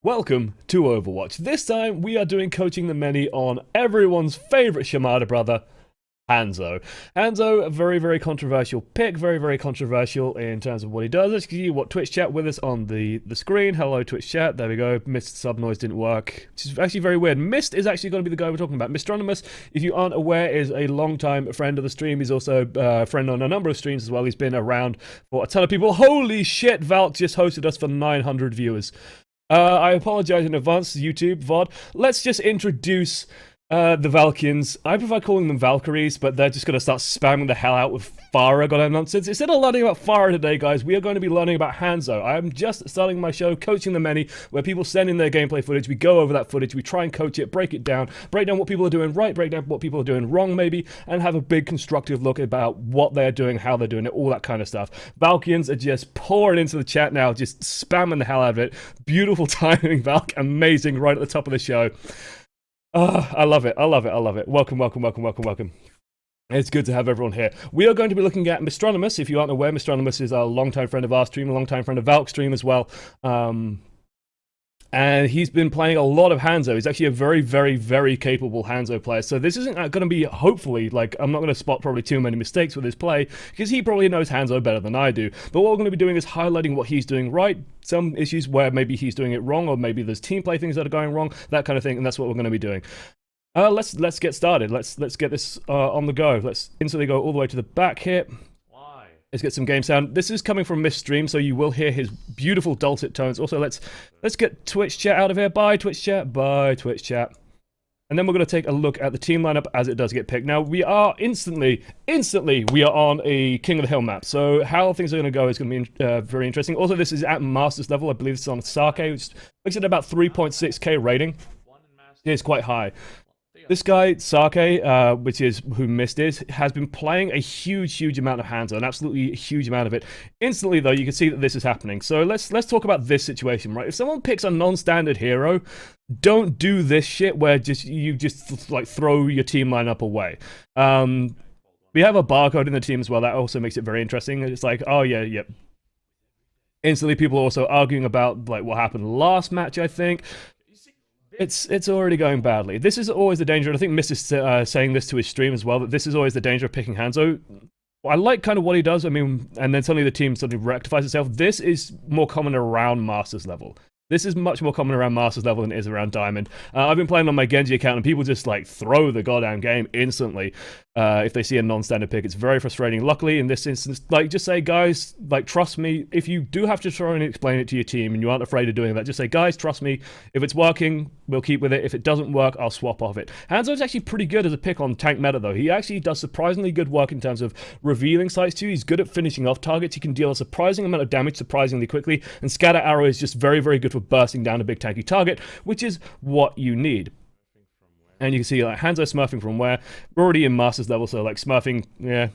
Welcome to Overwatch. This time we are doing coaching the many on everyone's favorite Shimada brother, Hanzo. Hanzo, a very controversial pick, very controversial in terms of what he does. Let's see what Twitch chat with us on the screen. Hello Twitch chat, there we go. Mist sub noise didn't work, which is actually very weird. Mist is actually going to be the guy we're talking about. Mistrunimus, if you aren't aware, is a long-time friend of the stream. He's also a friend on a number of streams as well. He's been around for a ton of people. Holy shit, Valk just hosted us for 900 viewers. I apologize in advance, YouTube, VOD. Let's just introduce the Valkyans. I prefer calling them Valkyries, but they're just going to start spamming the hell out with Pharah goddamn nonsense. Instead of learning about Pharah today, guys, we are going to be learning about Hanzo. I am just starting my show, Coaching the Many, where people send in their gameplay footage, we go over that footage, we try and coach it, break down what people are doing right, break down what people are doing wrong, maybe, and have a big constructive look about what they're doing, how they're doing it, all that kind of stuff. Valkyans are just pouring into the chat now, just spamming the hell out of it. Beautiful timing, Valk. Amazing, right at the top of the show. I love it. Welcome. It's good to have everyone here. We are going to be looking at Mistrunimus. If you aren't aware, Mistrunimus is a longtime friend of our stream, a longtime friend of Valk's stream as well. And he's been playing a lot of Hanzo. He's actually a very capable Hanzo player. So this isn't going to be, hopefully, like, I'm not going to spot probably too many mistakes with his play, because he probably knows Hanzo better than I do. But what we're going to be doing is highlighting what he's doing right, some issues where maybe he's doing it wrong, or maybe there's team play things that are going wrong, that kind of thing, and that's what we're going to be doing. Let's get started. Let's get this on the go. Let's instantly go all the way to the back here. Let's get some game sound. This is coming from Mist stream, so you will hear his beautiful dulcet tones. Also, let's get Twitch chat out of here. Bye, Twitch chat. Bye, Twitch chat. And then we're going to take a look at the team lineup as it does get picked. Now, we are instantly, we are on a King of the Hill map. So how things are going to go is going to be very interesting. Also, this is at Masters level. I believe this is on Sake, which makes it about 3.6k rating. It's quite high. This guy, Sake, which is who Mist is, has been playing a huge amount of Hanzo, an absolutely huge amount of it. Instantly, though, you can see that this is happening. So let's talk about this situation, right? If someone picks a non-standard hero, don't do this shit where you just like throw your team lineup away. We have a barcode in the team as well. That also makes it very interesting. It's like, oh yeah. Instantly, people are also arguing about like what happened last match, I think. It's already going badly. This is always the danger, and I think Mist is saying this to his stream as well, that this is always the danger of picking Hanzo. I like kind of what he does, I mean, and then suddenly the team suddenly rectifies itself. This is more common around Masters level. This is much more common around Masters level than it is around Diamond. I've been playing on my Genji account, and people just, like, throw the goddamn game instantly if they see a non-standard pick. It's very frustrating. Luckily, in this instance, like, just say, guys, like, trust me. If you do have to try and explain it to your team, and you aren't afraid of doing that, just say, guys, trust me. If it's working, we'll keep with it. If it doesn't work, I'll swap off it. Hanzo's actually pretty good as a pick on tank meta, though. He actually does surprisingly good work in terms of revealing sites to you. He's good at finishing off targets. He can deal a surprising amount of damage surprisingly quickly, and Scatter Arrow is just very good for bursting down a big tanky target, which is what you need. And you can see like Hanzo smurfing from where we're already in Masters level, so like smurfing, yeah,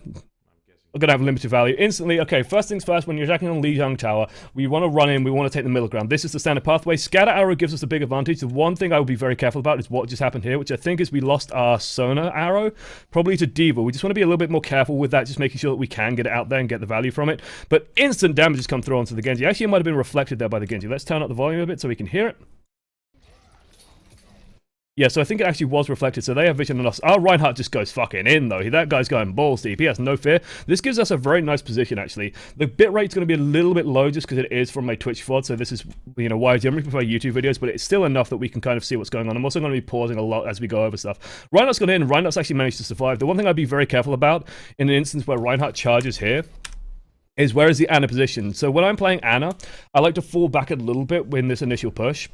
we're gonna have limited value instantly. Okay, first things first, when you're attacking on Lijiang Tower, we want to run in, we want to take the middle ground. This is the standard pathway. Scatter Arrow gives us a big advantage. The one thing I would be very careful about is what just happened here, which I think is we lost our Sonar Arrow, probably to D.Va. We just want to be a little bit more careful with that, just making sure that we can get it out there and get the value from it. But instant damage has come through onto the Genji. Actually, it might have been reflected there by the Genji. Let's turn up the volume a bit so we can hear it. Yeah, so I think it actually was reflected, so they have vision on us. Our Reinhardt just goes fucking in, though. That guy's going balls deep. He has no fear. This gives us a very nice position, actually. The bitrate's going to be a little bit low just because it is from my Twitch VOD, so this is, you know, why I generally prefer YouTube videos, but it's still enough that we can kind of see what's going on. I'm also going to be pausing a lot as we go over stuff. Reinhardt's gone in, and Reinhardt's actually managed to survive. The one thing I'd be very careful about in an instance where Reinhardt charges here is where is the Ana position. So when I'm playing Ana, I like to fall back a little bit in this initial push,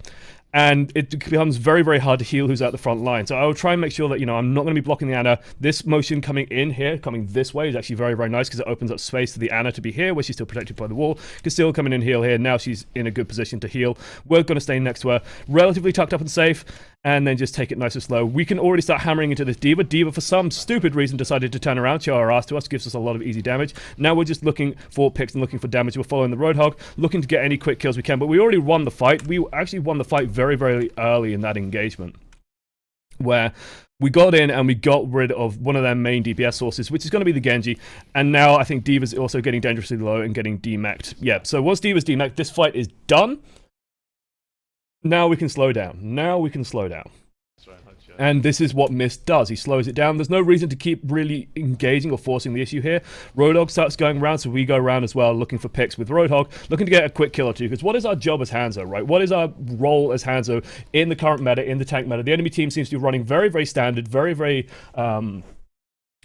and it becomes very hard to heal who's at the front line. So I will try and make sure that, you know, I'm not going to be blocking the Ana. This motion coming in here, coming this way, is actually very nice because it opens up space for the Ana to be here, where she's still protected by the wall. Still coming in heal here. Now she's in a good position to heal. We're going to stay next to her, relatively tucked up and safe, and then just take it nice and slow. We can already start hammering into this D.Va. D.Va, for some stupid reason, decided to turn around, show her ass to us, gives us a lot of easy damage. Now we're just looking for picks and looking for damage. We're following the Roadhog, looking to get any quick kills we can, but we already won the fight. We actually won the fight very early in that engagement, where we got in and we got rid of one of their main DPS sources, which is going to be the Genji, and now I think D.Va's also getting dangerously low and getting demeched. Yeah, so once D.Va's demeched, this fight is done. Now we can slow down. Now we can slow down. That's right, much, And this is what Mist does. He slows it down. There's no reason to keep really engaging or forcing the issue here. Roadhog starts going around, so we go around as well, looking for picks with Roadhog, looking to get a quick kill or two. Because what is our job as Hanzo, right? What is our role as Hanzo in the current meta, in the tank meta? The enemy team seems to be running very, very standard, very, very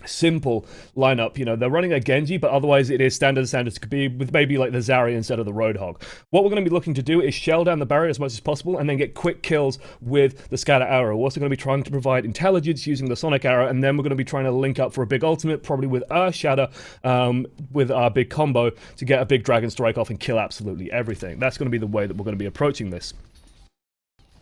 simple lineup. You know, they're running a Genji, but otherwise it is standard as standards could be, with maybe like the Zarya instead of the Roadhog. What we're going to be looking to do is shell down the barrier as much as possible and then get quick kills with the scatter arrow. We're also going to be trying to provide intelligence using the sonic arrow, and then we're going to be trying to link up for a big ultimate, probably with Earth Shatter, with our big combo to get a big dragon strike off and kill absolutely everything. That's going to be the way that we're going to be approaching this.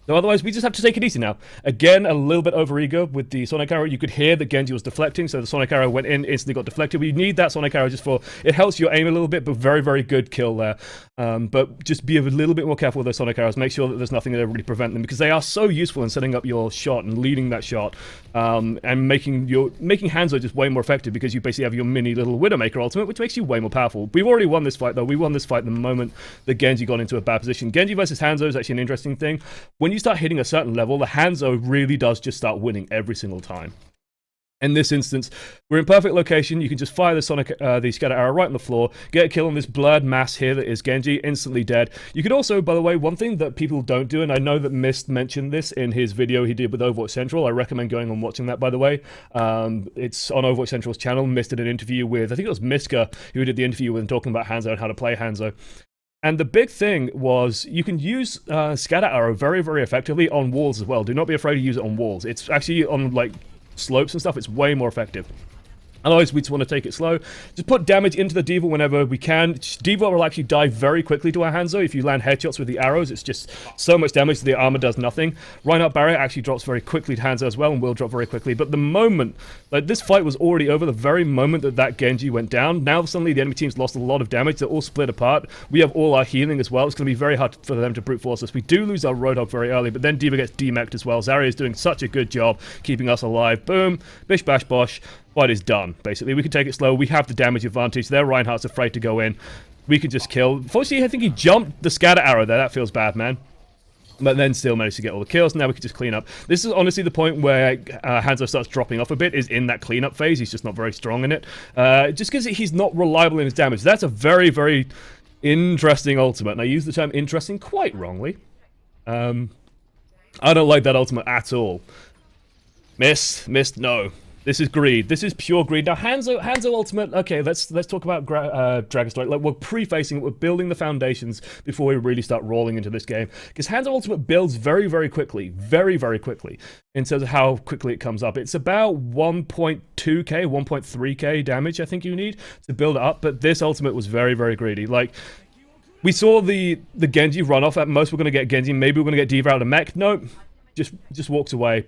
So otherwise, we just have to take it easy now. Again, a little bit overeager with the Sonic Arrow. You could hear that Genji was deflecting, so the Sonic Arrow went in, instantly got deflected. We need that Sonic Arrow just for... It helps your aim a little bit, but very, very good kill there. But just be a little bit more careful with those Sonic Arrows. Make sure that there's nothing that really prevent them, because they are so useful in setting up your shot and leading that shot, and making Hanzo just way more effective, because you basically have your mini little Widowmaker ultimate, which makes you way more powerful. We've already won this fight, though. We won this fight the moment that Genji got into a bad position. Genji versus Hanzo is actually an interesting thing. When you start hitting a certain level, the Hanzo really does just start winning every single time. In this instance, we're in perfect location. You can just fire the scatter arrow right on the floor, get a kill on this blurred mass here that is Genji, instantly dead. You could also, by the way, one thing that people don't do, and I know that Mist mentioned this in his video he did with Overwatch Central. I recommend going and watching that, by the way. It's on Overwatch Central's channel. Mist did an interview with, I think it was Miska, who did the interview with him talking about Hanzo and how to play Hanzo. And the big thing was you can use scatter arrow very, very effectively on walls as well. Do not be afraid to use it on walls. It's actually on like slopes and stuff. It's way more effective. Otherwise, we just want to take it slow. Just put damage into the D.Va whenever we can. D.Va will actually die very quickly to our Hanzo. If you land headshots with the arrows, it's just so much damage that the armor does nothing. Reinhardt barrier actually drops very quickly to Hanzo as well, and will drop very quickly. But the moment, like this fight was already over, the very moment that Genji went down, now suddenly the enemy team's lost a lot of damage. They're all split apart. We have all our healing as well. It's going to be very hard for them to brute force us. We do lose our Roadhog very early, but then D.Va gets demeched as well. Zarya is doing such a good job keeping us alive. Boom, bish bash bosh. Fight is done, basically. We can take it slow. We have the damage advantage. Their Reinhardt's afraid to go in. We can just kill. Fortunately, I think he jumped the scatter arrow there. That feels bad, man. But then still managed to get all the kills. Now we can just clean up. This is honestly the point where Hanzo starts dropping off a bit, is in that cleanup phase. He's just not very strong in it. Just because he's not reliable in his damage. That's a very, very interesting ultimate. And I use the term interesting quite wrongly. I don't like that ultimate at all. Missed, no. This is greed. This is pure greed. Now, Hanzo ultimate. Okay, let's talk about Dragon Strike. Like, we're prefacing it. We're building the foundations before we really start rolling into this game. Because Hanzo ultimate builds very, very quickly. Very, very quickly. In terms of how quickly it comes up. It's about 1.2k, 1.3k damage, I think you need to build it up. But this ultimate was very, very greedy. Like, we saw the Genji run off. At most, we're going to get Genji. Maybe we're going to get D.Va out of mech. Nope. Just walks away.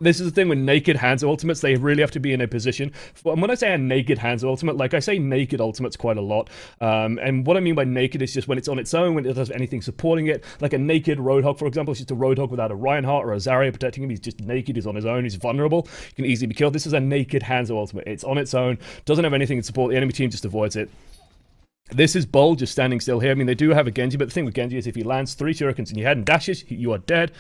This is the thing with naked Hanzo ultimates, they really have to be in a position. And when I say a naked Hanzo ultimate, like I say naked ultimates quite a lot. And what I mean by naked is just when it's on its own, when it doesn't have anything supporting it. Like a naked Roadhog, for example, it's just a Roadhog without a Reinhardt or a Zarya protecting him. He's just naked, he's on his own, he's vulnerable. He can easily be killed. This is a naked Hanzo ultimate. It's on its own, doesn't have anything to support. The enemy team just avoids it. This is Bull just standing still here. I mean, they do have a Genji, but the thing with Genji is if he lands 3 shurikens in your head and dashes, you are dead.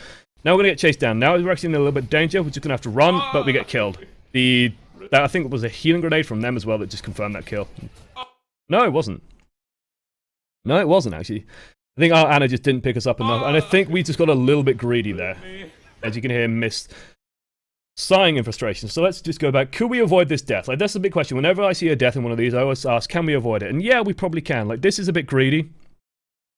Now we're going to get chased down. Now we're actually in a little bit of danger. We're just going to have to run, but we get killed. That I think was a healing grenade from them as well that just confirmed that kill. No, it wasn't. No, it wasn't, actually. I think our Ana just didn't pick us up enough, and I think we just got a little bit greedy there. As you can hear, Mist sighing in frustration. So let's just go back. Could we avoid this death? Like, that's the big question. Whenever I see a death in one of these, I always ask, can we avoid it? And yeah, we probably can. Like, this is a bit greedy.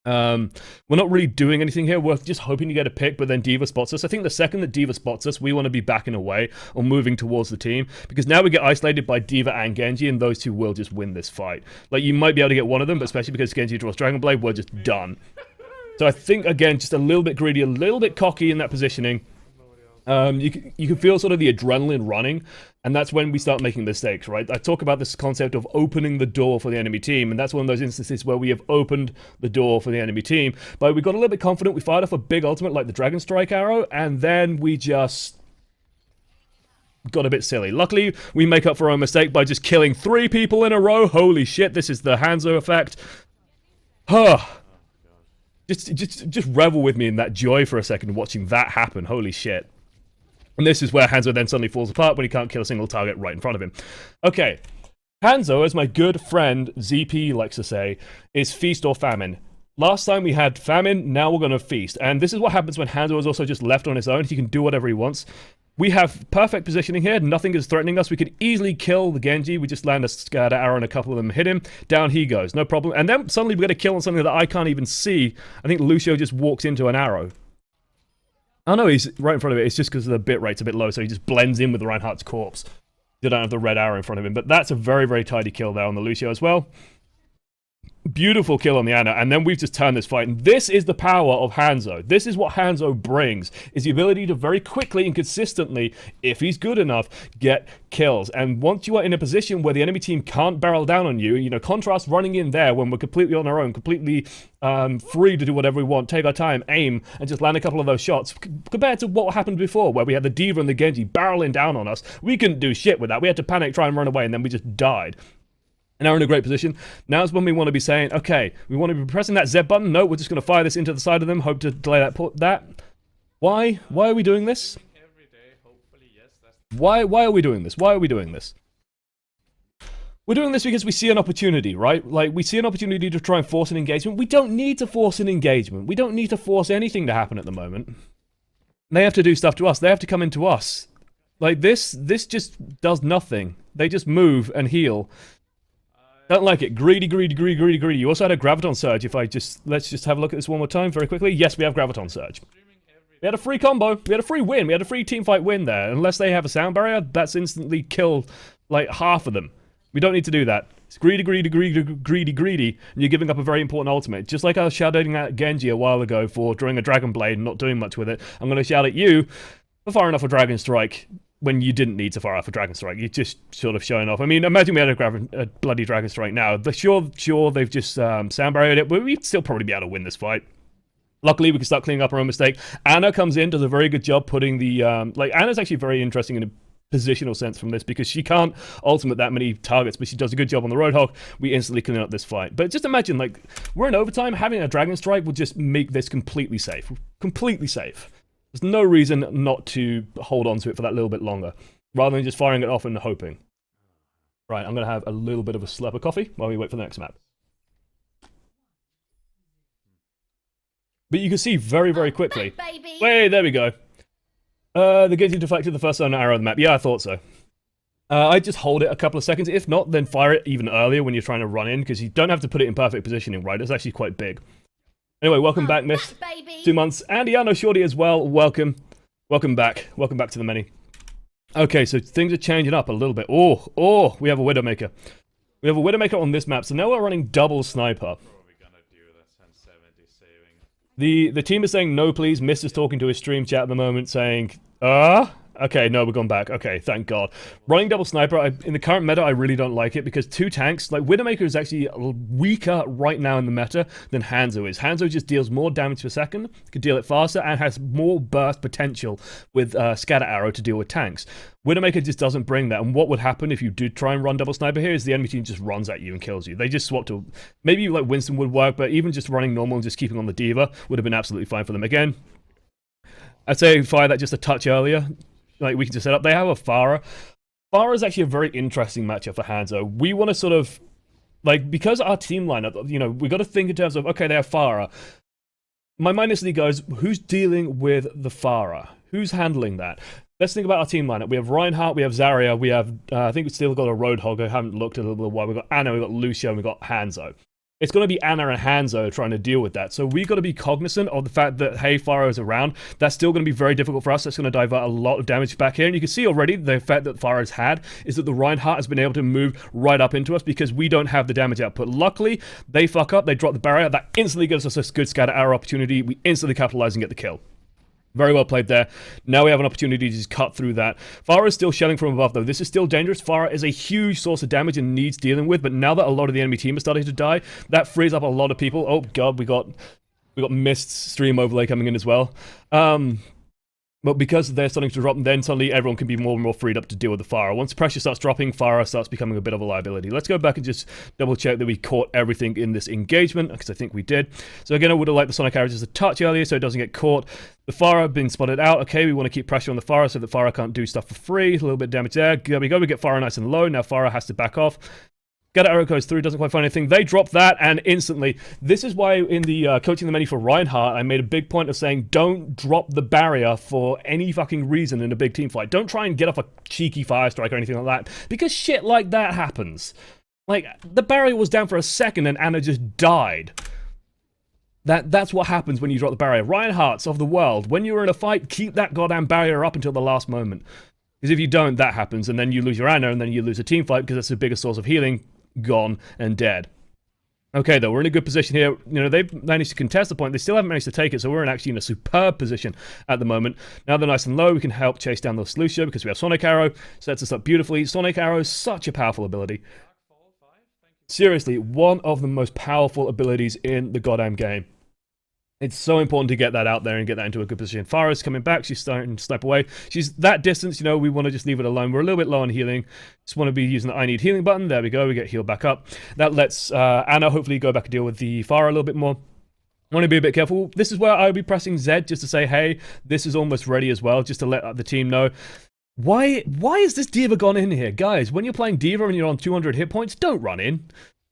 We're not really doing anything here. We're just hoping to get a pick, but then D.Va spots us. I think the second that D.Va spots us, we want to be backing away or moving towards the team, because now we get isolated by D.Va and Genji, and those two will just win this fight. Like, you might be able to get one of them, but especially because Genji draws Dragon Blade, we're just done. So I think, again, just a little bit greedy, a little bit cocky in that positioning. You can feel sort of the adrenaline running, and that's when we start making mistakes, right? I talk about this concept of opening the door for the enemy team, and that's one of those instances where we have opened the door for the enemy team. But we got a little bit confident, we fired off a big ultimate like the Dragon Strike arrow, and then we just got a bit silly. Luckily, we make up for our mistake by just killing 3 people in a row. Holy shit, this is the Hanzo effect. Huh. Just revel with me in that joy for a second, watching that happen. Holy shit. And this is where Hanzo then suddenly falls apart when he can't kill a single target right in front of him. Okay. Hanzo, as my good friend ZP likes to say, is feast or famine. Last time we had famine, now we're going to feast. And this is what happens when Hanzo is also just left on his own. He can do whatever he wants. We have perfect positioning here. Nothing is threatening us. We could easily kill the Genji. We just land a scatter arrow and a couple of them hit him. Down he goes. No problem. And then suddenly we get a kill on something that I can't even see. I think Lucio just walks into an arrow. Oh no, he's right in front of it. It's just because the bit rate's a bit low, so he just blends in with Reinhardt's corpse. You don't have the red arrow in front of him. But that's a very, very tidy kill there on the Lucio as well. Beautiful kill on the Ana, and then we've just turned this fight. And this is the power of Hanzo. This is what Hanzo brings, is the ability to very quickly and consistently, if he's good enough, get kills. And once you are in a position where the enemy team can't barrel down on you, you know, contrast running in there when we're completely on our own, completely free to do whatever we want, take our time, aim, and just land a couple of those shots, compared to what happened before, where we had the D.Va and the Genji barreling down on us. We couldn't do shit with that. We had to panic, try and run away, and then we just died. And now we're in a great position. Now's when we want to be saying, okay, we want to be pressing that Z button. No, we're just going to fire this into the side of them, hope to delay that. Why? Why are we doing this? Why are we doing this? Why are we doing this? We're doing this because we see an opportunity, right? Like, we see an opportunity to try and force an engagement. We don't need to force an engagement. We don't need to force anything to happen at the moment. They have to do stuff to us. They have to come into us. Like, this just does nothing. They just move and heal. Don't like it. Greedy, greedy, greedy, greedy, greedy. You also had a Graviton Surge. Let's just have a look at this one more time very quickly. Yes, we have Graviton Surge. We had a free combo. We had a free win. We had a free teamfight win there. Unless they have a sound barrier, that's instantly killed, like, half of them. We don't need to do that. It's greedy, greedy, greedy, greedy, greedy, and you're giving up a very important ultimate. Just like I was shouting at Genji a while ago for drawing a Dragon Blade and not doing much with it, I'm going to shout at you for firing off a Dragon Strike when you didn't need to fire off a Dragon Strike. You're just sort of showing off. I mean, imagine we had a bloody Dragon Strike now. Sure, they've just sound barriered it, but we'd still probably be able to win this fight. Luckily, we can start cleaning up our own mistake. Ana comes in, does a very good job putting the... Ana's actually very interesting in a positional sense from this, because she can't ultimate that many targets, but she does a good job on the Roadhog. We instantly clean up this fight. But just imagine, like, we're in overtime, having a Dragon Strike would just make this completely safe. Completely safe. There's no reason not to hold on to it for that little bit longer, rather than just firing it off and hoping. Right, I'm going to have a little bit of a slurp of coffee while we wait for the next map. But you can see very, very quickly. Wait, there we go. The Genji deflected the first arrow of the map. Yeah, I thought so. I just hold it a couple of seconds. If not, then fire it even earlier when you're trying to run in, because you don't have to put it in perfect positioning, right? It's actually quite big. Anyway, welcome back, Miss. 2 months. And yeah, no, Shorty as well. Welcome. Welcome back. Welcome back to the many. Okay, so things are changing up a little bit. Oh, we have a Widowmaker. We have a Widowmaker on this map, so now we're running double sniper. The team is saying no, please. Miss is talking to his stream chat at the moment saying, okay, no, we're gone back. Okay, thank God. Running double sniper, in the current meta, I really don't like it, because 2 tanks, like, Widowmaker is actually weaker right now in the meta than Hanzo is. Hanzo just deals more damage per second, can deal it faster, and has more burst potential with Scatter Arrow to deal with tanks. Widowmaker just doesn't bring that, and what would happen if you did try and run double sniper here is the enemy team just runs at you and kills you. They just swap to, maybe like Winston would work, but even just running normal and just keeping on the D.Va would have been absolutely fine for them. Again, I'd say fire that just a touch earlier. Like, we can just set up. They have a Pharah. Pharah is actually a very interesting matchup for Hanzo. We want to sort of, like, because our team lineup, you know, we got to think in terms of, okay, they have Pharah. My mind instantly goes, who's dealing with the Pharah? Who's handling that? Let's think about our team lineup. We have Reinhardt, we have Zarya, we have, I think we've still got a Roadhog. I haven't looked at a little while. We've got Ana, we've got Lucio, and we've got Hanzo. It's going to be Ana and Hanzo trying to deal with that. So we've got to be cognizant of the fact that, hey, Pharah is around. That's still going to be very difficult for us. That's going to divert a lot of damage back here. And you can see already the effect that Pharah has had is that the Reinhardt has been able to move right up into us because we don't have the damage output. Luckily, they fuck up. They drop the barrier. That instantly gives us a good scatter arrow opportunity. We instantly capitalize and get the kill. Very well played there. Now we have an opportunity to just cut through that. Pharah is still shelling from above, though. This is still dangerous. Pharah is a huge source of damage and needs dealing with, but now that a lot of the enemy team is starting to die, that frees up a lot of people. Oh, God, we got Mist's stream overlay coming in as well. But because they're starting to drop, then suddenly everyone can be more and more freed up to deal with the Pharah. Once pressure starts dropping, Pharah starts becoming a bit of a liability. Let's go back and just double check that we caught everything in this engagement, because I think we did. So again, I would have liked the Sonic arrows just a touch earlier so it doesn't get caught. The Pharah being spotted out. Okay, we want to keep pressure on the Pharah so that Pharah can't do stuff for free. A little bit of damage there. There we go, we get Pharah nice and low. Now Pharah has to back off. Get arrow goes through, doesn't quite find anything. They drop that, and instantly. This is why in the coaching the many for Reinhardt, I made a big point of saying, don't drop the barrier for any fucking reason in a big team fight. Don't try and get off a cheeky fire strike or anything like that, because shit like that happens. Like, the barrier was down for a second and Anna just died. That's what happens when you drop the barrier. Reinhardts of the world, when you're in a fight, keep that goddamn barrier up until the last moment. Because if you don't, that happens, and then you lose your Anna, and then you lose a team fight because that's the biggest source of healing. Gone and dead. Okay, though, we're in a good position here. You know, they've managed to contest the point. They still haven't managed to take it, so we're actually in a superb position at the moment. Now they're nice and low. We can help chase down the Lucio because we have Sonic Arrow. Sets us up beautifully. Sonic Arrow is such a powerful ability. Seriously, one of the most powerful abilities in the goddamn game. It's so important to get that out there and get that into a good position. Farah's coming back. She's starting to step away. She's that distance, you know, we want to just leave it alone. We're a little bit low on healing. Just want to be using the I need healing button. There we go. We get healed back up. That lets Anna hopefully go back and deal with the Farah a little bit more. I want to be a bit careful. This is where I'll be pressing Z just to say, hey, this is almost ready as well, just to let the team know. Why is this D.Va gone in here? Guys, when you're playing D.Va and you're on 200 hit points, don't run in.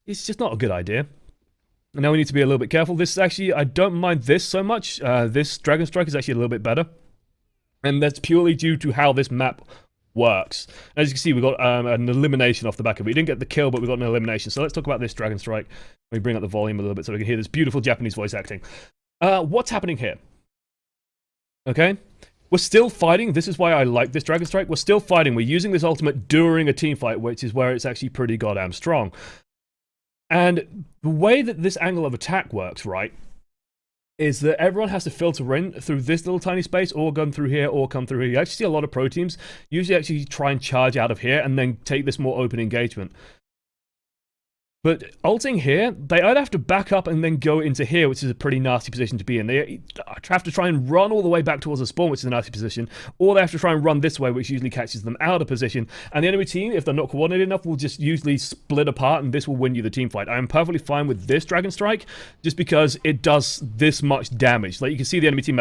It's just not a good idea. And now we need to be a little bit careful. This is actually, I don't mind this so much. This Dragon Strike is actually a little bit better. And that's purely due to how this map works. As you can see, we got an elimination off the back of it. We didn't get the kill, but we got an elimination. So let's talk about this Dragon Strike. Let me bring up the volume a little bit so we can hear this beautiful Japanese voice acting. What's happening here? Okay? We're still fighting. This is why I like this Dragon Strike. We're still fighting. We're using this ultimate during a team fight, which is where it's actually pretty goddamn strong. And the way that this angle of attack works, right, is that everyone has to filter in through this little tiny space, or come through here, or come through here. You actually see a lot of pro teams usually actually try and charge out of here and then take this more open engagement. But ulting here, they either have to back up and then go into here, which is a pretty nasty position to be in. They have to try and run all the way back towards the spawn, which is a nasty position, or they have to try and run this way, which usually catches them out of position. And the enemy team, if they're not coordinated enough, will just usually split apart, and this will win you the team fight. I am perfectly fine with this Dragon Strike, just because it does this much damage. Like, you can see the enemy team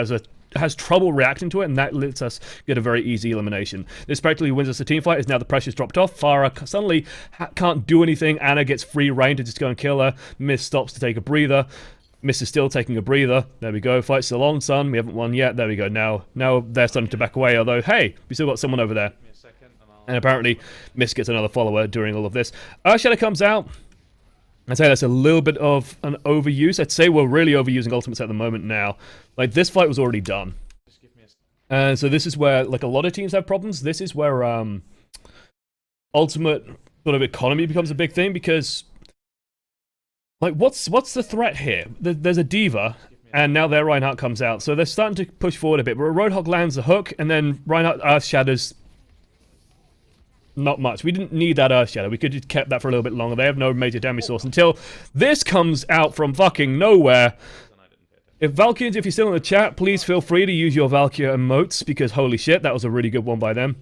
has trouble reacting to it, and that lets us get a very easy elimination. This practically wins us the team fight, as now the pressure's dropped off. Farah suddenly can't do anything. Anna gets free reign to just go and kill her. Miss stops to take a breather. Miss is still taking a breather. There we go. Fight's still on, son. We haven't won yet. There we go. Now they're starting to back away, although, hey, we still got someone over there. And apparently, Miss gets another follower during all of this. Earthshadow comes out. I'd say that's a little bit of an overuse. I'd say we're really overusing ultimates at the moment now. Like, this fight was already done. And so this is where, like, a lot of teams have problems. This is where ultimate sort of economy becomes a big thing, because, like, what's the threat here? There's a D.Va, and now their Reinhardt comes out. So they're starting to push forward a bit. But Roadhog lands a hook, and then Reinhardt Earthshadows. Not much. We didn't need that Earthshadow. We could have kept that for a little bit longer. They have no major damage source until this comes out from fucking nowhere. If Valkyries, if you're still in the chat, please feel free to use your Valkyrie emotes, because holy shit, that was a really good one by them.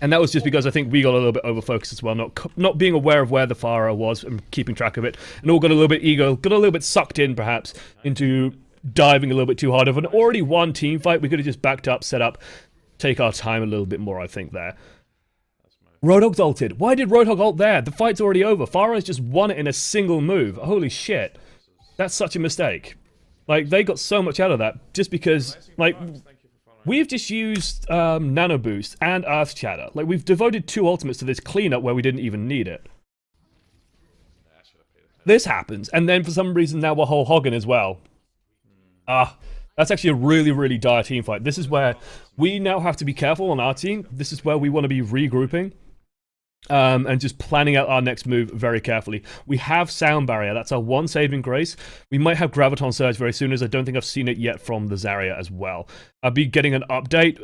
And that was just because I think we got a little bit over-focused as well, not being aware of where the Farah was and keeping track of it, and all got a little bit ego, got a little bit sucked in, perhaps, into diving a little bit too hard. Of an already won team fight, we could have just backed up, set up, take our time a little bit more, I think, there. Roadhog's ulted. Why did Roadhog ult there? The fight's already over. Farah's just won it in a single move. Holy shit. That's such a mistake. Like, they got so much out of that just because, like, we've just used Nano Boost and Earth Shatter. Like, we've devoted 2 ultimates to this cleanup where we didn't even need it. This happens, and then for some reason now we're whole hogging as well. That's actually a really, really dire team fight. This is where we now have to be careful on our team. This is where we want to be regrouping. And just planning out our next move very carefully. We have Sound Barrier. That's our one saving grace. We might have Graviton Surge very soon, as I don't think I've seen it yet from the Zarya as well. I'll be getting an update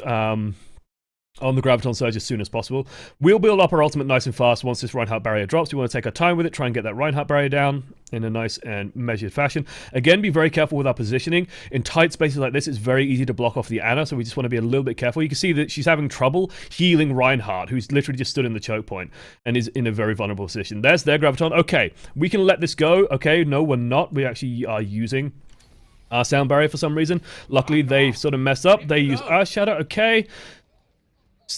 on the Graviton Surge as soon as possible. We'll build up our ultimate nice and fast once this Reinhardt barrier drops. We want to take our time with it, try and get that Reinhardt barrier down in a nice and measured fashion. Again, be very careful with our positioning. In tight spaces like this, it's very easy to block off the Ana, so we just want to be a little bit careful. You can see that she's having trouble healing Reinhardt, who's literally just stood in the choke point and is in a very vulnerable position. There's their Graviton. Okay, we can let this go. Okay, no, we're not. We actually are using our sound barrier for some reason. Luckily, they sort of messed up. They use Earth Shadow. Okay.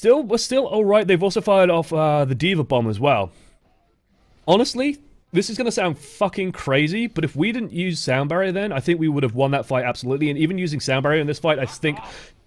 We're still alright. They've also fired off the Diva Bomb as well. Honestly, this is going to sound fucking crazy, but if we didn't use Sound Barrier then, I think we would have won that fight absolutely. And even using Sound Barrier in this fight, I think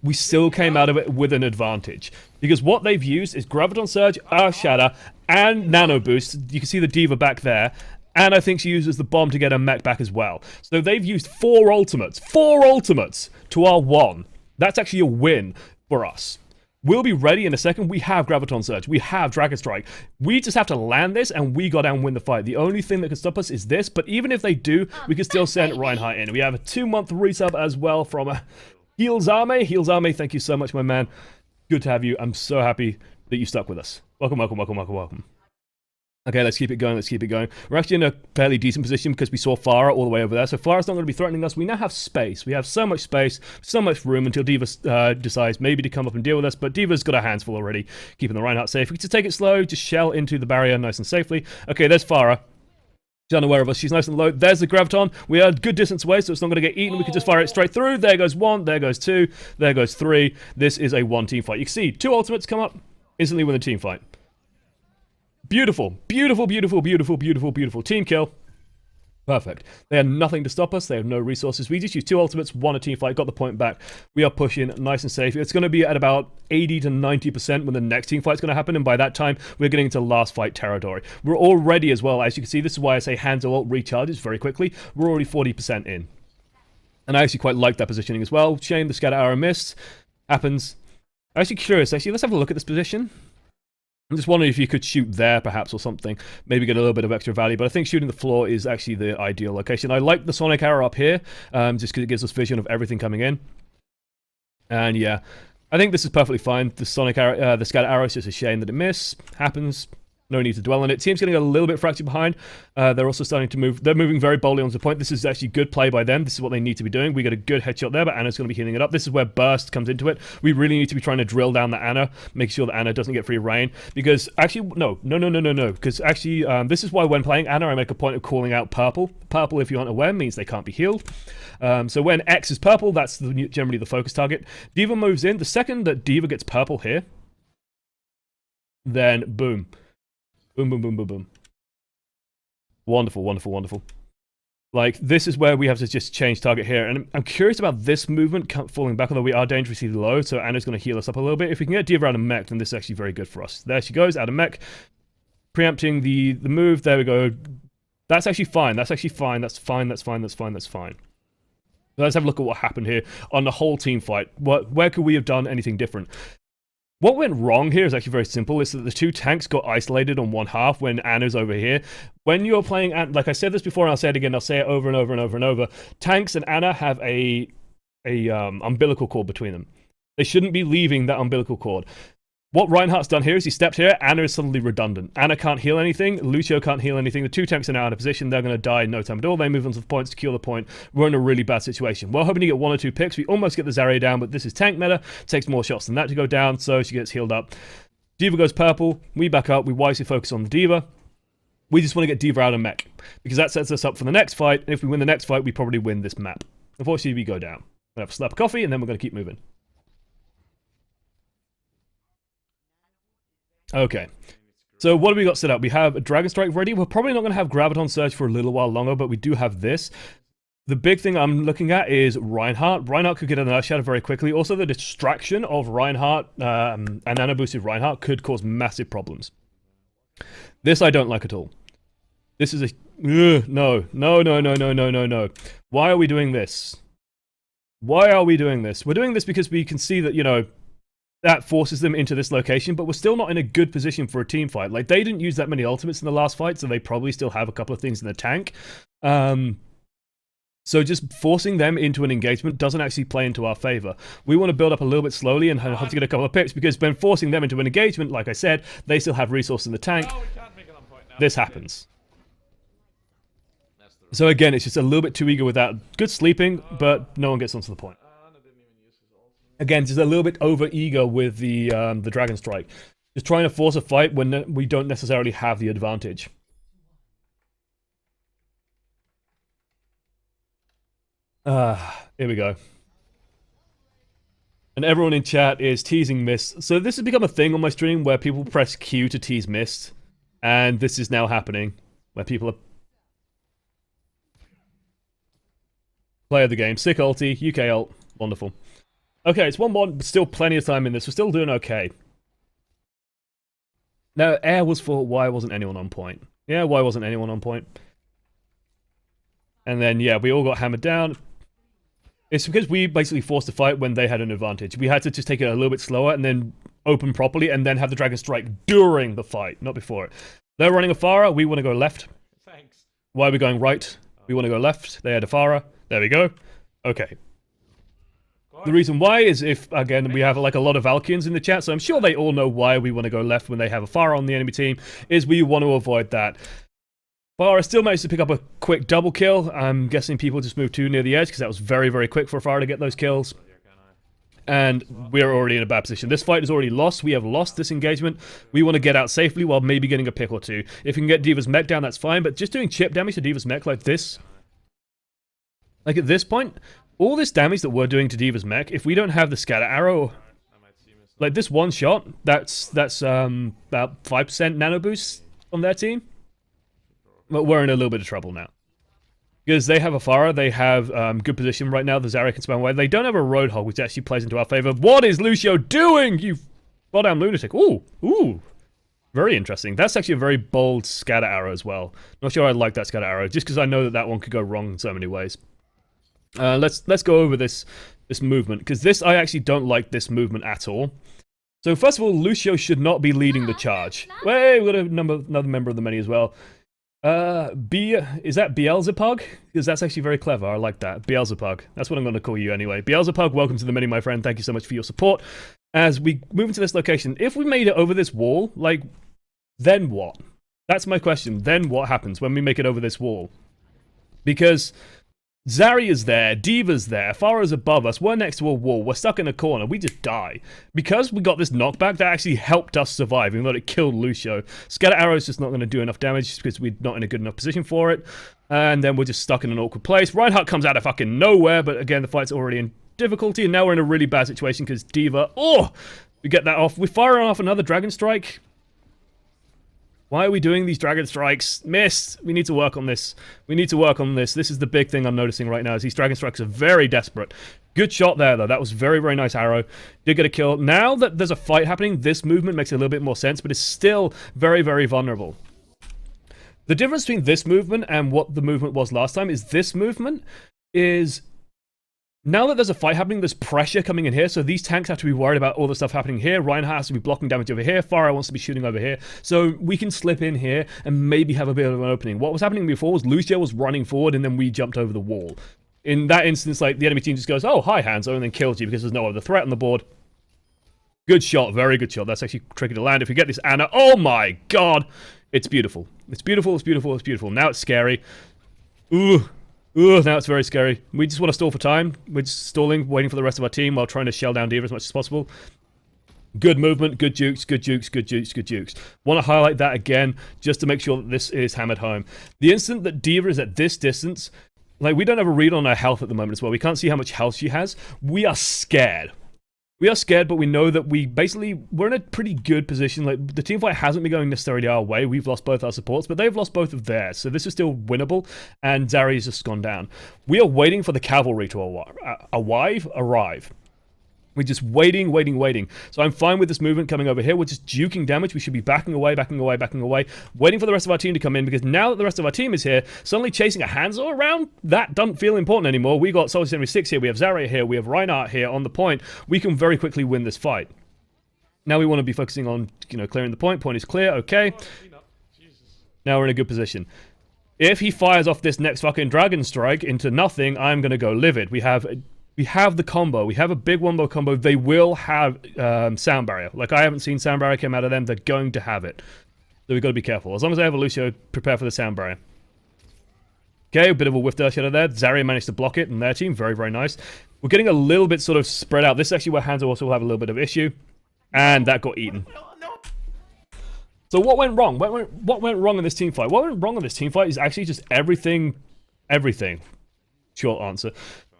we still came out of it with an advantage. Because what they've used is Graviton Surge, Earth Shatter, and Nano Boost. You can see the Diva back there. And I think she uses the bomb to get her mech back as well. So they've used 4 ultimates. 4 ultimates to our 1. That's actually a win for us. We'll be ready in a second. We have Graviton Surge. We have Dragon Strike. We just have to land this and we go down and win the fight. The only thing that can stop us is this. But even if they do, we can still send Reinhardt in. We have a 2-month resub as well from Healsame. Healsame, thank you so much, my man. Good to have you. I'm so happy that you stuck with us. Welcome, welcome, welcome, welcome, welcome. Okay, let's keep it going, let's keep it going. We're actually in a fairly decent position because we saw Pharah all the way over there. So Pharah's not going to be threatening us. We now have space. We have so much space, so much room until Diva decides maybe to come up and deal with us. But Diva's got her hands full already, keeping the Reinhardt safe. We can just take it slow, just shell into the barrier nice and safely. Okay, there's Pharah. She's unaware of us. She's nice and low. There's the Graviton. We are a good distance away, so it's not going to get eaten. We can just fire it straight through. There goes 1. There goes 2. There goes 3. This is a 1-team fight. You can see 2 ultimates come up. Instantly win the team fight. Beautiful, beautiful, beautiful, beautiful, beautiful, beautiful. Team kill. Perfect. They had nothing to stop us. They have no resources. We just used 2 ultimates, won a team fight, got the point back. We are pushing nice and safe. It's going to be at about 80 to 90% when the next team fight's going to happen. And by that time, we're getting into last fight territory. We're already as well. As you can see, this is why I say Hanzo ult recharges very quickly. We're already 40% in. And I actually quite like that positioning as well. Shame the scatter arrow missed. Happens. I'm actually curious. Actually, let's have a look at this position. I'm just wondering if you could shoot there, perhaps, or something. Maybe get a little bit of extra value. But I think shooting the floor is actually the ideal location. I like the sonic arrow up here, just because it gives us vision of everything coming in. And yeah, I think this is perfectly fine. The sonic arrow, the scatter arrow is just a shame that it missed. Happens. No need to dwell on it. Team's getting a little bit fractured behind. They're also starting to move. They're moving very boldly onto the point. This is actually good play by them. This is what they need to be doing. We get a good headshot there, but Ana's going to be healing it up. This is where Burst comes into it. We really need to be trying to drill down the Ana, make sure that Ana doesn't get free reign. Because actually, no. Because actually, this is why when playing Ana, I make a point of calling out purple. Purple, if you aren't aware, means they can't be healed. So when X is purple, that's generally the focus target. Diva moves in. The second that Diva gets purple here, then boom. Boom, boom, boom, boom, boom. Wonderful, wonderful, wonderful. Like, this is where we have to just change target here. And I'm curious about this movement falling back, although we are dangerously low, so Anna's going to heal us up a little bit. If we can get Diva out of mech, then this is actually very good for us. There she goes, out of mech. Preempting the move. There we go. That's actually fine. That's actually fine. That's fine. That's fine. That's fine. That's fine. So let's have a look at what happened here on the whole team fight. Where could we have done anything different? What went wrong here is actually very simple. It's that the 2 tanks got isolated on one half when Anna's over here. When you're playing, like I said this before and I'll say it again, I'll say it over and over and over and over. Tanks and Ana have a umbilical cord between them. They shouldn't be leaving that umbilical cord. What Reinhardt's done here is he stepped here. Ana is suddenly redundant. Ana can't heal anything. Lucio can't heal anything. The 2 tanks are now out of position. They're going to die in no time at all. They move on to the point, secure the point. We're in a really bad situation. We're hoping to get 1 or 2 picks. We almost get the Zarya down, but this is tank meta. Takes more shots than that to go down, so she gets healed up. Diva goes purple. We back up. We wisely focus on the Diva. We just want to get Diva out of mech, because that sets us up for the next fight. And if we win the next fight, we probably win this map. Unfortunately, we go down. We'll have a slap of coffee, and then we're going to keep moving. Okay, so what have we got set up? We have a Dragon Strike ready. We're probably not going to have Graviton Surge for a little while longer, but we do have this. The big thing I'm looking at is Reinhardt. Reinhardt could get an Earth Shatter very quickly. Also, the distraction of Reinhardt and nano-boosted Reinhardt could cause massive problems. This I don't like at all. This is a... No. Why are we doing this? Why are we doing this? We're doing this because we can see that, you know, that forces them into this location, but we're still not in a good position for a team fight. Like, they didn't use that many ultimates in the last fight, so they probably still have a couple of things in the tank. So just forcing them into an engagement doesn't actually play into our favor. We want to build up a little bit slowly and hope to get a couple of picks, because when forcing them into an engagement, like I said, they still have resources in the tank. This happens. So again, it's just a little bit too eager with that. Good sleeping, but no one gets onto the point. Again, just a little bit over eager with the Dragon Strike. Just trying to force a fight when we don't necessarily have the advantage. Here we go. And everyone in chat is teasing Mist. So this has become a thing on my stream where people press Q to tease Mist. And this is now happening. Where people are... Play of the game. Sick ulti, UK ult. Wonderful. Okay, it's 1-1, but still plenty of time in this. We're still doing okay. Now, air was for why wasn't anyone on point? Yeah, why wasn't anyone on point? And then, yeah, we all got hammered down. It's because we basically forced a fight when they had an advantage. We had to just take it a little bit slower and then open properly and then have the Dragon Strike during the fight, not before it. They're running a Pharah. We want to go left. Thanks. Why are we going right? We want to go left. They had a Pharah. There we go. Okay. The reason why is if, again, we have like a lot of Valkyrians in the chat, so I'm sure they all know why we want to go left when they have a Pharah on the enemy team, is we want to avoid that. Pharah still managed to pick up a quick double kill. I'm guessing people just moved too near the edge because that was very, very quick for Pharah to get those kills. And we're already in a bad position. This fight is already lost. We have lost this engagement. We want to get out safely while maybe getting a pick or two. If we can get D.Va's mech down, that's fine, but just doing chip damage to D.Va's mech like this, like at this point, all this damage that we're doing to D.Va's mech, if we don't have the scatter arrow, like this one shot, that's about 5% nano boost on their team. But we're in a little bit of trouble now. Because they have a Pharah, they have good position right now, the Zarya can spam away. They don't have a Roadhog, which actually plays into our favor. What is Lucio doing, you goddamn lunatic? Ooh, ooh. Very interesting. That's actually a very bold scatter arrow as well. Not sure I like that scatter arrow, just because I know that that one could go wrong in so many ways. Let's go over this movement, because this, I actually don't like this movement at all. So first of all, Lucio should not be leading the charge. Wait, we've got another member of the many as well. Is that Beelzebub? Because that's actually very clever. I like that. Beelzebub. That's what I'm going to call you anyway. Beelzebub, welcome to the many, my friend. Thank you so much for your support. As we move into this location, if we made it over this wall, like, then what? That's my question. Then what happens when we make it over this wall? Because Zarya's there, D.Va's there, Pharah's above us, we're next to a wall, we're stuck in a corner, we just die. Because we got this knockback, that actually helped us survive, even though it killed Lucio. Scatter Arrow's just not going to do enough damage because we're not in a good enough position for it. And then we're just stuck in an awkward place. Reinhardt comes out of fucking nowhere, but again, the fight's already in difficulty, and now we're in a really bad situation because D.Va, we get that off. We're firing off another Dragon Strike. Why are we doing these Dragon Strikes? Missed! We need to work on this. We need to work on this. This is the big thing I'm noticing right now, is these Dragon Strikes are very desperate. Good shot there, though. That was very, very nice arrow. Did get a kill. Now that there's a fight happening, this movement makes a little bit more sense, but it's still very, very vulnerable. The difference between this movement and what the movement was last time is this movement is... Now that there's a fight happening, there's pressure coming in here, so these tanks have to be worried about all the stuff happening here. Reinhardt has to be blocking damage over here. Pharah wants to be shooting over here. So we can slip in here and maybe have a bit of an opening. What was happening before was Lucio was running forward and then we jumped over the wall. In that instance, like, the enemy team just goes, oh, hi, Hanzo, and then kills you because there's no other threat on the board. Good shot, very good shot. That's actually tricky to land. If we get this Anna, oh my god! It's beautiful. It's beautiful, it's beautiful, it's beautiful. Now it's scary. Ooh. Ooh, now it's very scary. We just want to stall for time. We're just stalling, waiting for the rest of our team while trying to shell down D.Va as much as possible. Good movement, good jukes, good jukes, good jukes, good jukes. Want to highlight that again, just to make sure that this is hammered home. The instant that D.Va is at this distance, like, we don't have a read on her health at the moment as well. We can't see how much health she has. We are scared. We are scared, but we know that we're in a pretty good position. Like, the team fight hasn't been going necessarily our way. We've lost both our supports, but they've lost both of theirs. So this is still winnable, and Zarya's just gone down. We are waiting for the cavalry to arrive. We're just waiting, waiting, waiting. So I'm fine with this movement coming over here. We're just juking damage. We should be backing away, backing away, backing away, waiting for the rest of our team to come in, because now that the rest of our team is here, suddenly chasing a Hanzo around, that doesn't feel important anymore. We got Soldier 76 here, we have Zarya here, we have Reinhardt here on the point. We can very quickly win this fight. Now we want to be focusing on, clearing the point. Point is clear, okay. Now we're in a good position. If he fires off this next fucking Dragon Strike into nothing, I'm going to go livid. We have the combo. We have a big wombo combo. They will have Sound Barrier. Like, I haven't seen Sound Barrier come out of them. They're going to have it. So we've got to be careful. As long as I have a Lucio, prepare for the Sound Barrier. Okay, a bit of a whiff dirt shadow there. Zarya managed to block it in their team. Very, very nice. We're getting a little bit sort of spread out. This is actually where Hanzo also will have a little bit of issue. And that got eaten. So what went wrong? What went wrong in this team fight? What went wrong in this team fight is actually just everything. Short answer.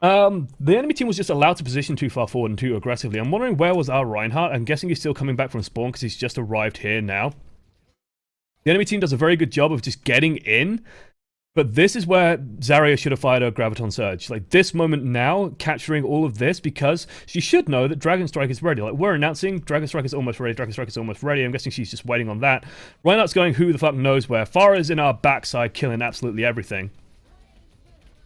The enemy team was just allowed to position too far forward and too aggressively. I'm wondering where was our Reinhardt? I'm guessing he's still coming back from spawn because he's just arrived here now. The enemy team does a very good job of just getting in. But this is where Zarya should have fired her Graviton Surge. Like, this moment now, capturing all of this, because she should know that Dragon Strike is ready. Like, we're announcing Dragon Strike is almost ready, Dragon Strike is almost ready. I'm guessing she's just waiting on that. Reinhardt's going who the fuck knows where. Pharah's in our backside, killing absolutely everything.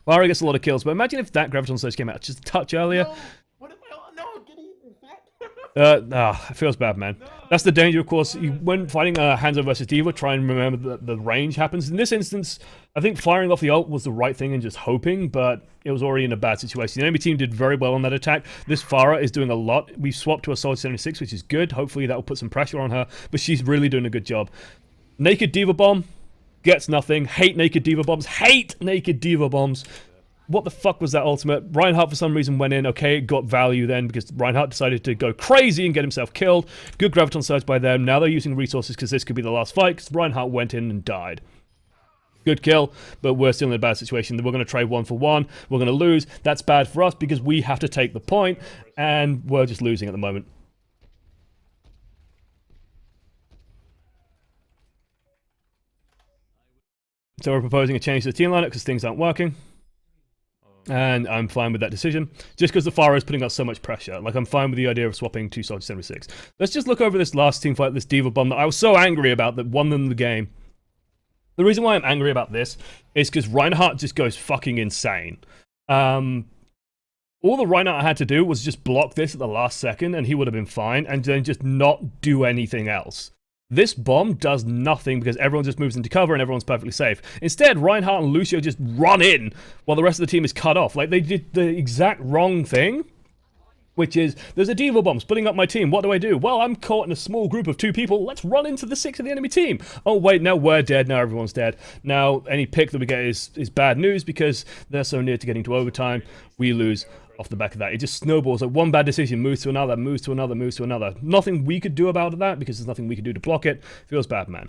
Pharah gets a lot of kills, but imagine if that Graviton Surge came out just a touch earlier. No. What if I'm getting eaten? It feels bad, man. No. That's the danger, of course. When fighting Hanzo versus D.Va, try and remember that the range happens. In this instance, I think firing off the ult was the right thing and just hoping, but it was already in a bad situation. The enemy team did very well on that attack. This Pharah is doing a lot. We swapped to a Solid 76, which is good. Hopefully that will put some pressure on her, but she's really doing a good job. Naked D.Va Bomb gets nothing. Hate Naked D.Va Bombs. Hate Naked D.Va Bombs. What the fuck was that ultimate? Reinhardt for some reason went in. Okay, it got value then because Reinhardt decided to go crazy and get himself killed. Good Graviton Surge by them. Now they're using resources because this could be the last fight because Reinhardt went in and died. Good kill, but we're still in a bad situation. We're going to trade 1 for 1. We're going to lose. That's bad for us because we have to take the point, and we're just losing at the moment. So we're proposing a change to the team lineup because things aren't working. And I'm fine with that decision, just because the Pharah is putting out so much pressure. Like, I'm fine with the idea of swapping to Soldier 76. Let's just look over this last team fight, this D.Va Bomb that I was so angry about that won them the game. The reason why I'm angry about this is because Reinhardt just goes fucking insane. All the Reinhardt had to do was just block this at the last second, and he would have been fine, and then just not do anything else. This bomb does nothing because everyone just moves into cover and everyone's perfectly safe. Instead, Reinhardt and Lucio just run in while the rest of the team is cut off. Like, they did the exact wrong thing, which is, there's a D.Va Bomb splitting up my team. What do? Well, I'm caught in a small group of 2 people. Let's run into the 6 of the enemy team. Oh, wait, now we're dead. Now everyone's dead. Now, any pick that we get is bad news because they're so near to getting to overtime. We lose off the back of that. It just snowballs. Like, one bad decision moves to another, moves to another, moves to another. Nothing we could do about that because there's nothing we could do to block it. Feels bad, man.